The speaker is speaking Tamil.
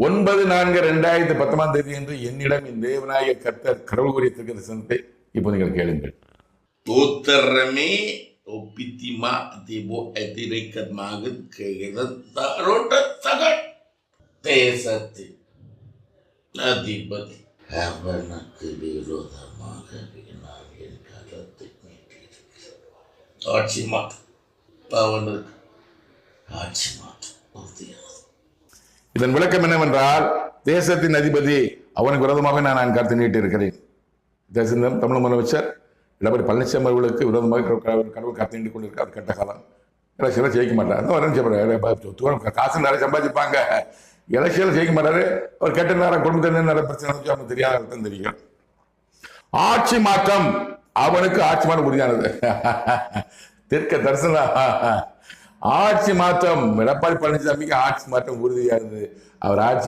9/4/2019 என்று என்னிடம் என் தேவனாய கர்த்தர் கடவுள் கூறிய தரிசனத்தை இப்போ நீங்கள் கேளுங்கள். Uterme opitima tibo etirikat magid kegirat rotat sagat tesati adibati அவனுக்கு விரோதமாக வினாவின் கரத்தை நீட்டியிருக்கிறது. ஆட்சி மாற்றம் அவனுக்கு ஆட்சி மாற்றம் உறுதியானது. இதன் விளக்கம் என்னவென்றால், தேசத்தின் அதிபதி அவனுக்கு விரோதமாக நான் கருத்து நீட்டி இருக்கிறேன். தேசம் தமிழ் முதலமைச்சர் எடப்பாடி பழனிசாமி அவர்களுக்கு விரோதமாக கடவுள் கருத்து நீட்டி கொண்டிருக்க அது கட்ட காலம். எலெக்ஷனில் ஜெயிக்க மாட்டார். காசு நிறைய சம்பாதிப்பாங்க, எலெக்ஷனில் ஜெயிக்க மாட்டாரு. அவர் கெட்ட நேரம் குடும்பத்தில் நிறைய பிரச்சனை அவனுக்கு தெரியாத அர்த்தம் தெரியும். ஆட்சி மாற்றம் அவனுக்கு ஆட்சி மாற்றம் உறுதியானது. தெற்க தரிசனம் ஆட்சி மாற்றம் எடப்பாடி பழனிசாமிக்கு ஆட்சி மாற்றம் உறுதியானது. அவர் ஆட்சி